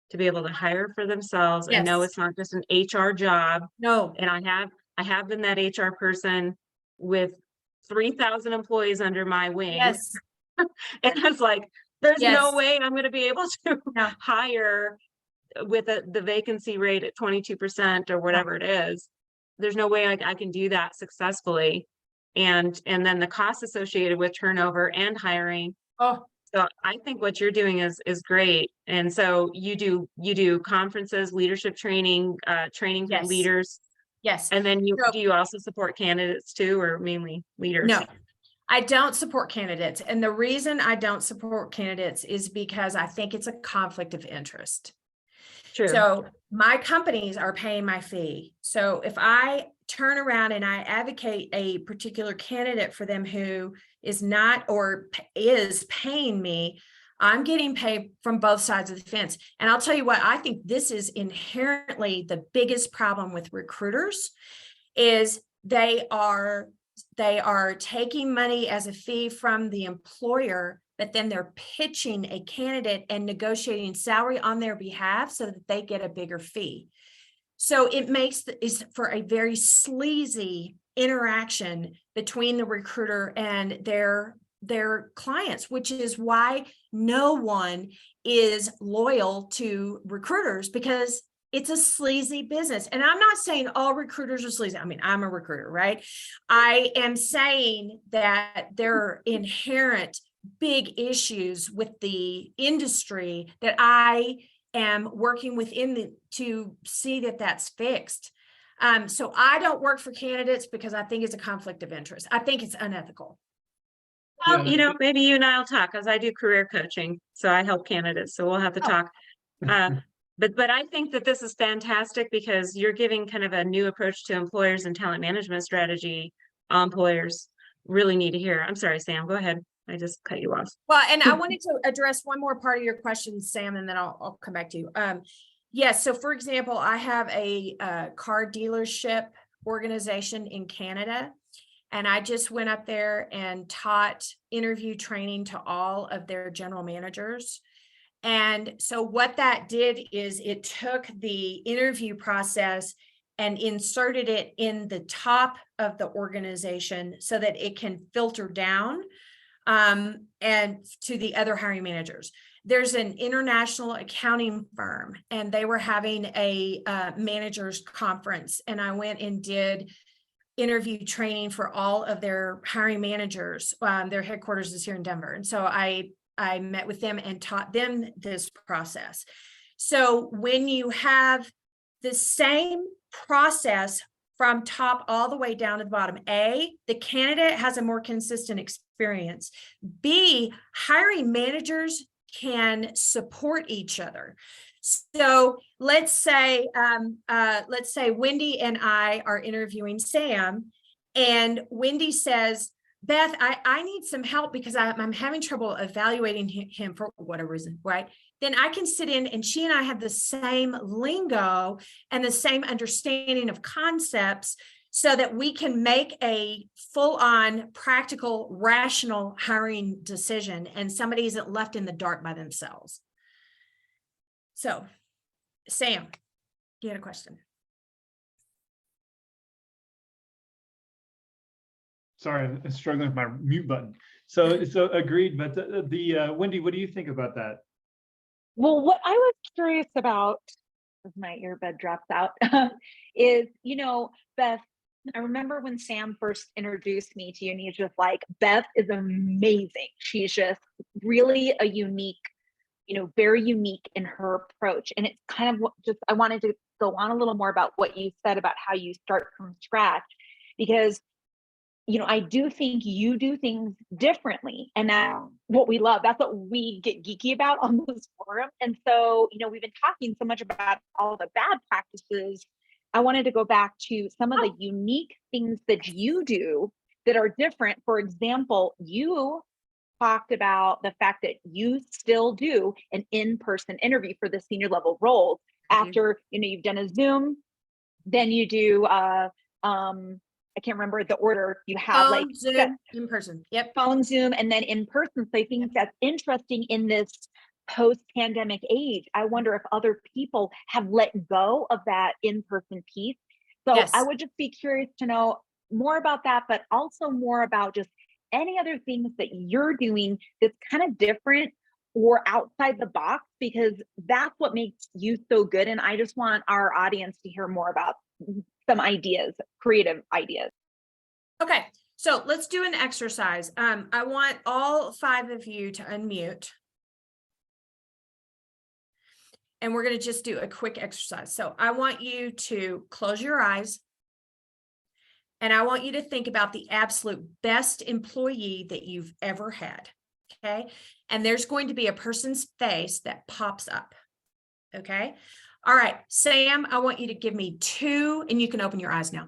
to be able to hire for themselves and know it's not just an HR job. No. And I have been that HR person with 3,000 employees under my wing. Yes. And I was like, there's no way I'm going to be able to hire with the vacancy rate at 22% or whatever it is. There's no way I can do that successfully. And then the costs associated with turnover and hiring. So I think what you're doing is great. And so you do conferences, leadership training, training for leaders. Yes. And then do you also support candidates too, or mainly leaders? No, I don't support candidates. And the reason I don't support candidates is because I think it's a conflict of interest. True. So my companies are paying my fee. So if I turn around and I advocate a particular candidate for them who is not or is paying me, I'm getting paid from both sides of the fence. And I'll tell you what, I think this is inherently the biggest problem with recruiters is they are taking money as a fee from the employer, but then they're pitching a candidate and negotiating salary on their behalf so that they get a bigger fee. So it makes is for a very sleazy interaction between the recruiter and their clients, which is why no one is loyal to recruiters, because it's a sleazy business. And I'm not saying all recruiters are sleazy. I mean, I'm a recruiter, right? I am saying that there are inherent big issues with the industry that I am working within to see that that's fixed. So I don't work for candidates because I think it's a conflict of interest. I think it's unethical. Well, you know, maybe you and I'll talk, because I do career coaching, so I help candidates, so we'll have to talk. But I think that this is fantastic because you're giving kind of a new approach to employers and talent management strategy. Employers really need to hear. I'm sorry, Sam, go ahead. I just cut you off. Well, and I wanted to address one more part of your question, Sam, and then I'll come back to you. Yes, so for example, I have a car dealership organization in Canada, and I just went up there and taught interview training to all of their general managers. And so what that did is it took the interview process and inserted it in the top of the organization so that it can filter down and to the other hiring managers. There's an international accounting firm, and they were having a managers conference, and I went and did interview training for all of their hiring managers. Their headquarters is here in Denver. And so I met with them and taught them this process. So when you have the same process from top all the way down to the bottom, A, the candidate has a more consistent experience. B, hiring managers can support each other. So let's say Wendy and I are interviewing Sam, and Wendy says, Beth, I need some help because I'm having trouble evaluating him for whatever reason, right? Then I can sit in, and she and I have the same lingo and the same understanding of concepts so that we can make a full-on practical, rational hiring decision, and somebody isn't left in the dark by themselves. So, Sam, you had a question. Sorry, I'm struggling with my mute button. So agreed, but the Wendy, what do you think about that? Well, what I was curious about, as my earbud drops out, is, you know, Beth, I remember when Sam first introduced me to you, and he's just like, Beth is amazing. She's just really a unique, you know, very unique in her approach. And it's kind of just, I wanted to go on a little more about what you said about how you start from scratch, because you know, I do think you do things differently, and that's what we love. That's what we get geeky about on this forum. And so, you know, we've been talking so much about all the bad practices. I wanted to go back to some of the unique things that you do that are different. For example, you talked about the fact that you still do an in-person interview for the senior level roles after, you know, you've done a Zoom, then you do, I can't remember the order you have, Phone, like Zoom, in person. Yep. phone, Zoom, and then in person. So I think that's interesting in this post-pandemic age. I wonder if other people have let go of that in-person piece. So Yes. I would just be curious to know more about that, but also more about just any other things that you're doing that's kind of different or outside the box, because that's what makes you so good. And I just want our audience to hear more about some ideas, creative ideas. Okay, so let's do an exercise. I want all 5 of you to unmute. And we're going to just do a quick exercise. So I want you to close your eyes. And I want you to think about the absolute best employee that you've ever had. Okay. And there's going to be a person's face that pops up. Okay. All right, Sam, I want you to give me 2, and you can open your eyes now.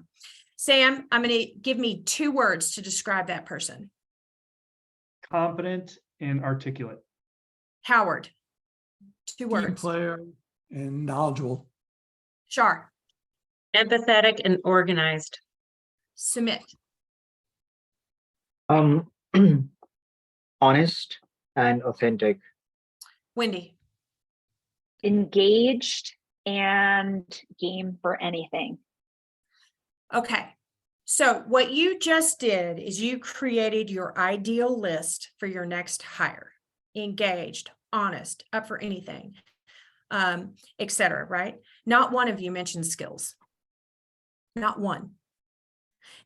Sam, I'm going to give me 2 words to describe that person. Confident and articulate. Howard, 2 Team words. player and knowledgeable. Char, Empathetic and organized. Sumit, Honest and authentic. Wendy, Engaged and game for anything. okay. So what you just did is you created your ideal list for your next hire. Engaged, honest, up for anything, etc. Right? Not one of you mentioned skills. Not one.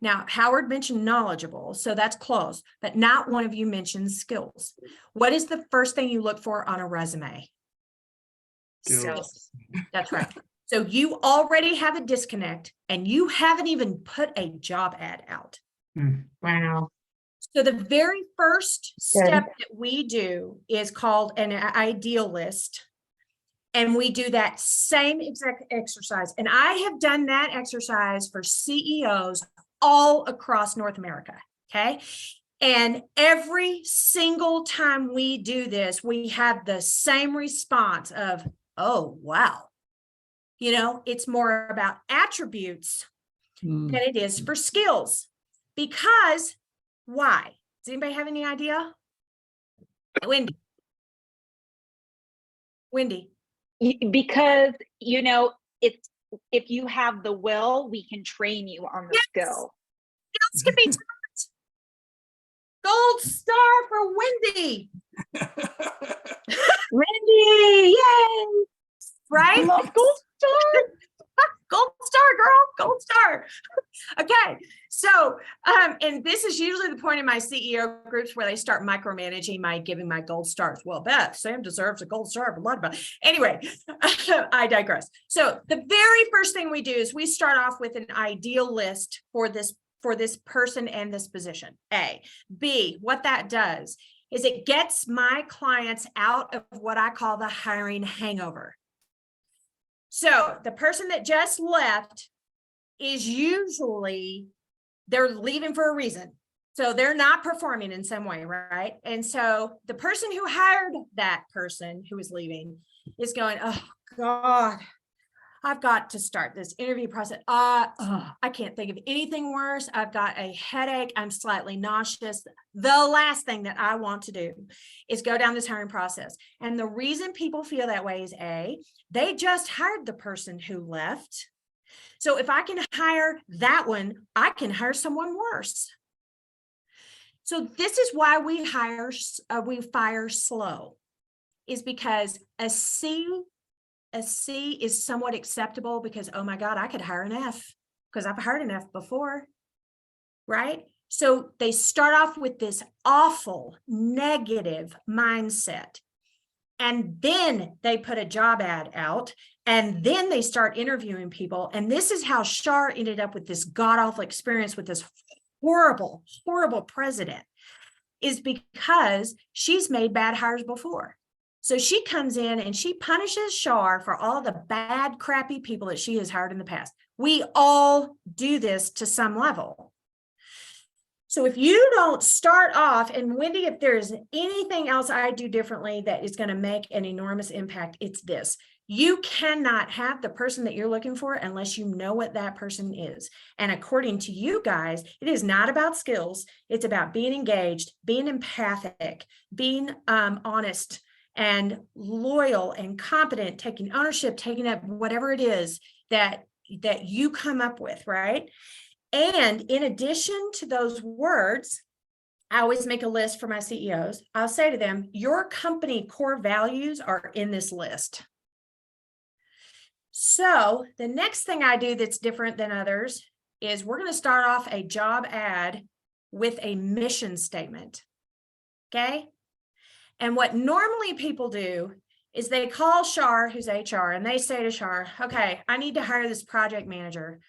Now, Howard mentioned knowledgeable, so that's close, but not one of you mentioned skills. What is the first thing you look for on a resume? Skills. That's right. So you already have a disconnect and you haven't even put a job ad out. Wow. So the very first step that we do is called an ideal list. And we do that same exact exercise. And I have done that exercise for CEOs all across North America. Okay. And every single time we do this, we have the same response of, oh, wow. You know, it's more about attributes than it is for skills. Because why? Does anybody have any idea? Wendy. Because, you know, it's, if you have the will, we can train you on the skill. Skills can be taught. Gold star for Wendy. Wendy, yay! Right? Love gold star. Gold star, girl, gold star. Okay. So, and this is usually the point in my CEO groups where they start micromanaging my giving my gold stars. Well, Beth, Sam deserves a gold star, but blah, blah. Anyway, I digress. So the very first thing we do is we start off with an ideal list for this person and this position. A. B, what that does is it gets my clients out of what I call the hiring hangover. So the person that just left is usually, they're leaving for a reason. So they're not performing in some way, right? And so the person who hired that person who is leaving is going, oh God, I've got to start this interview process. I can't think of anything worse. I've got a headache. I'm slightly nauseous. The last thing that I want to do is go down this hiring process. And the reason people feel that way is A, they just hired the person who left. So if I can hire that one, I can hire someone worse. So this is why we fire slow, is because a C is somewhat acceptable because, oh my God, I could hire an F because I've hired an F before, right? So they start off with this awful negative mindset. And then they put a job ad out and then they start interviewing people. And this is how Char ended up with this god-awful experience with this horrible, horrible president, is because she's made bad hires before. So she comes in and she punishes Char for all the bad, crappy people that she has hired in the past. We all do this to some level. So if you don't start off, and Wendy, if there's anything else I do differently that is going to make an enormous impact, it's this. You cannot have the person that you're looking for unless you know what that person is. And according to you guys, it is not about skills. It's about being engaged, being empathic, being honest, and loyal and competent, taking ownership, taking up whatever it is that you come up with, right? And in addition to those words, I always make a list for my CEOs. I'll say to them, your company core values are in this list. So the next thing I do that's different than others is we're going to start off a job ad with a mission statement. Okay? And what normally people do is they call Char, who's HR, and they say to Char, okay, I need to hire this project manager.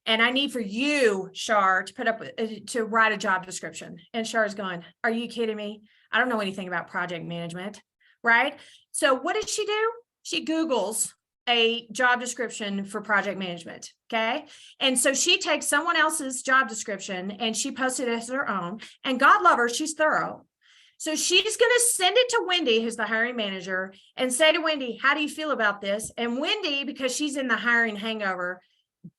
And I need for you, Char, to write a job description. And Char's going, are you kidding me? I don't know anything about project management, right? So what did she do? She Googles a job description for project management. Okay. And so she takes someone else's job description and she posts it as her own, and God love her, she's thorough. So she's going to send it to Wendy, who's the hiring manager, and say to Wendy, how do you feel about this? And Wendy, because she's in the hiring hangover,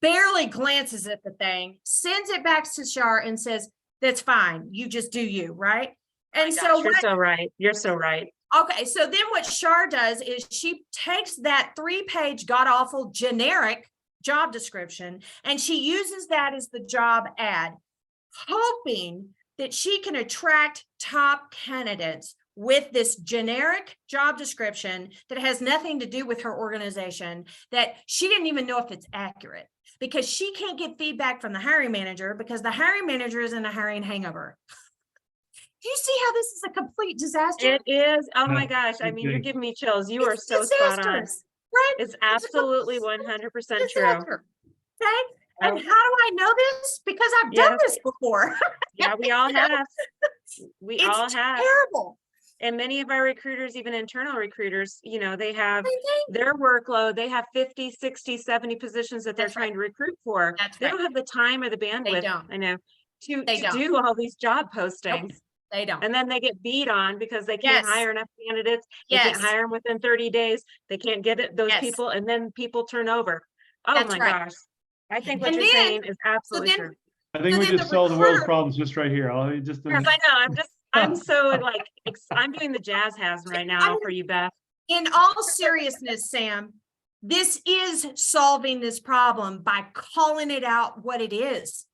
barely glances at the thing, sends it back to Char and says, that's fine. You just do you, right? And so You're so right. You're so right. okay, so then what Char does is she takes that 3-page god-awful generic job description and she uses that as the job ad, hoping that she can attract top candidates with this generic job description that has nothing to do with her organization, that she didn't even know if it's accurate, because she can't get feedback from the hiring manager because the hiring manager is in a hiring hangover. Do you see how this is a complete disaster? It is. Oh my Yeah, gosh. I mean, you're okay. giving me chills. You are It's so spot on. disastrous, right? It's absolutely 100% true. Disaster. Okay. And Oh. how do I know this? Because I've done Yes. this before. Yeah, we all You know, have. We all It's have. terrible. And many of our recruiters, even internal recruiters, you know, they have Same thing. their workload. They have 50, 60, 70 positions that they're That's right. trying to recruit for. That's They right. don't have the time or the bandwidth, don't. I know, They to don't. do all these job postings. They don't. And then they get beat on because they can't Yes. hire enough candidates. They Yes. can't hire them within 30 days. They can't get it, those Yes. people, and then people turn over. Oh That's my right. gosh. I think what And you're then- saying is absolutely then- true. I think So we then just the solved the world's recruiter- problems just right here. I'll just. Yes, I know. I'm so like, I'm doing the jazz hands right now for you, Beth. In all seriousness, Sam, this is solving this problem by calling it out what it is.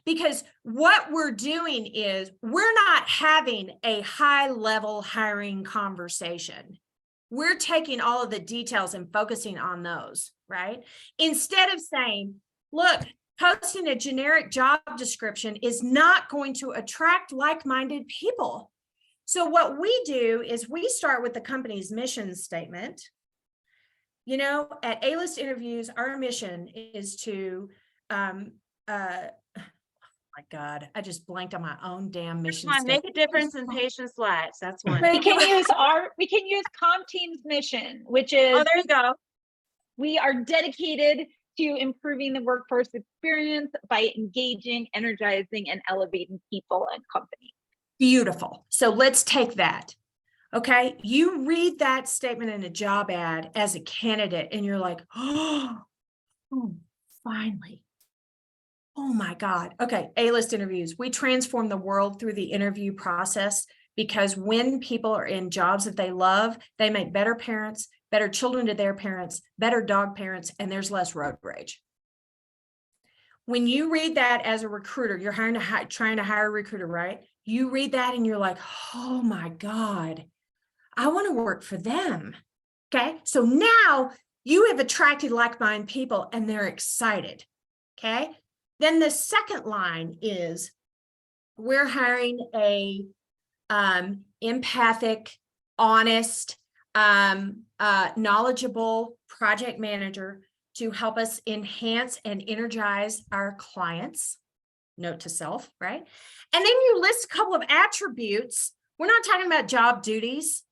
Because what we're doing is we're not having a high-level hiring conversation. We're taking all of the details and focusing on those, right? Instead of saying, look, posting a generic job description is not going to attract like-minded people. So what we do is we start with the company's mission statement. You know, at A-List Interviews, our mission is to, my God, I just blanked on my own damn mission Come on, make statement. a difference in patients' lives. That's one. We can use CompTeam's mission, which is Oh, there you go. we are dedicated to improving the workforce experience by engaging, energizing, and elevating people and companies. Beautiful. So let's take that. Okay. You read that statement in a job ad as a candidate and you're like, oh, finally. Oh my God. Okay. A-List Interviews. We transform the world through the interview process, because when people are in jobs that they love, they make better parents, better children to their parents, better dog parents, and there's less road rage. When you read that as a recruiter, you're trying to hire a recruiter, right? You read that and you're like, oh my God, I want to work for them. Okay. So now you have attracted like-minded people and they're excited. Okay. Then the second line is we're hiring a empathic, honest, knowledgeable project manager to help us enhance and energize our clients. Note to self, right? And then you list a couple of attributes. We're not talking about job duties.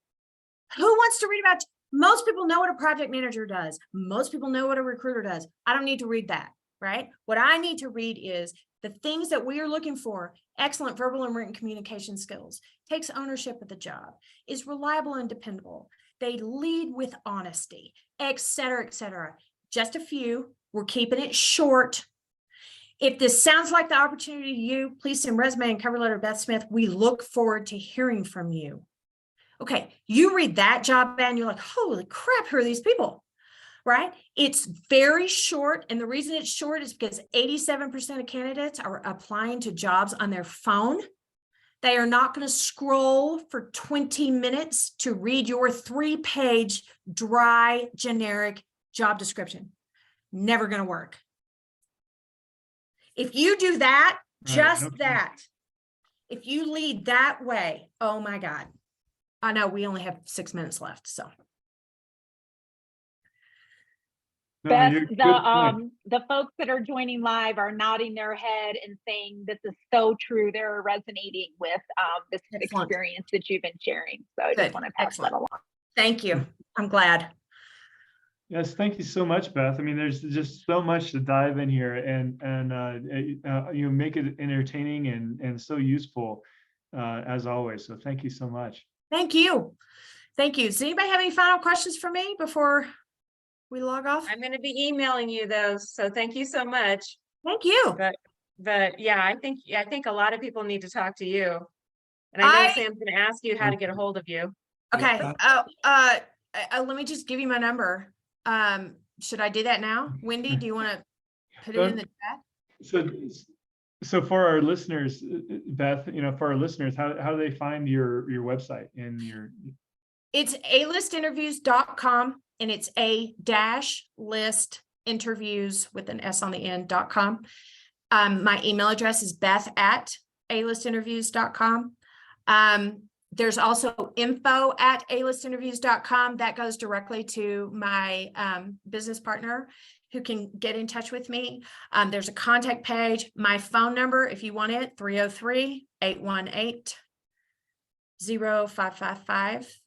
Who wants to read about? Most people know what a project manager does. Most people know what a recruiter does. I don't need to read that, right? What I need to read is the things that we are looking for: excellent verbal and written communication skills, takes ownership of the job, is reliable and dependable, they lead with honesty, et cetera, et cetera. Just a few. We're keeping it short. If this sounds like the opportunity to you, please send resume and cover letter to Beth Smith. We look forward to hearing from you. Okay, you read that job ad and you're like, holy crap, who are these people? Right? It's very short. And the reason it's short is because 87% of candidates are applying to jobs on their phone. They are not going to scroll for 20 minutes to read your 3-page dry, generic job description. Never going to work. If you do that, just okay. that, if you lead that way, oh my God. I know we only have 6 minutes left, so. No, Beth, you're- good point. the folks that are joining live are nodding their head and saying this is so true. They're resonating with this Excellent. experience that you've been sharing. So I Good. just want to pass Excellent. that along. Thank you. I'm glad. Yes, thank you so much, Beth. I mean, there's just so much to dive in here, and you make it entertaining and so useful as always. So thank you so much. Thank you. Thank you. Does anybody have any final questions for me before we log off? I'm going to be emailing you those. So thank you so much. Thank you. But yeah, I think a lot of people need to talk to you. And I know Sam's going to ask you how to get a hold of you. Okay. Let me just give you my number. Should I do that now? Wendy, do you want to put it in the chat? So for our listeners, Beth, for our listeners, how do they find your website and your? It's alistinterviews.com, and it's a-list interviews with an S on the end.com. My email address is beth@alistinterviews.com. There's also info@alistinterviews.com that goes directly to my business partner who can get in touch with me. There's a contact page. My phone number, if you want it, 303-818-0555.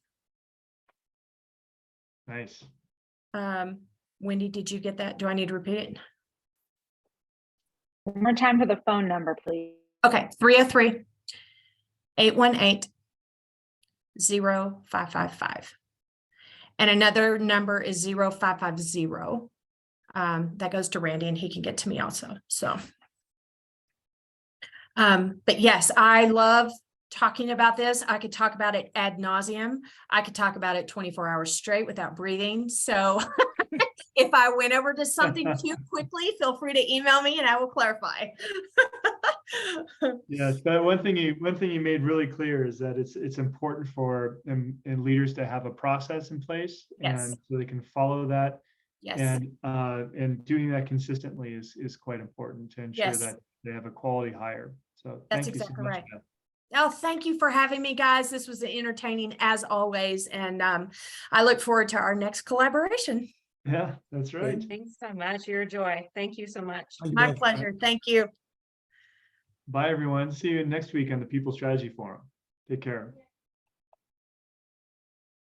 Nice. Wendy, did you get that? Do I need to repeat it? One more time for the phone number, please. Okay, 303-818-0555. And another number is 0550. That goes to Randy, and he can get to me also. So, but yes, I love talking about this. I could talk about it ad nauseum. I could talk about it 24 hours straight without breathing. So if I went over to something too quickly, feel free to email me and I will clarify. Yes, but one thing you made really clear is that it's important for and leaders to have a process in place, Yes. and so they can follow that. Yes. And doing that consistently is quite important to ensure Yes. that they have a quality hire. So That's thank you so exactly much, right. Beth. Oh, thank you for having me, guys. This was entertaining as always. And I look forward to our next collaboration. Yeah, that's right. Thanks so much. You're a joy. Thank you so much. Thank you, My Beth. pleasure. Thank you. Bye, everyone. See you next week on the People Strategy Forum. Take care.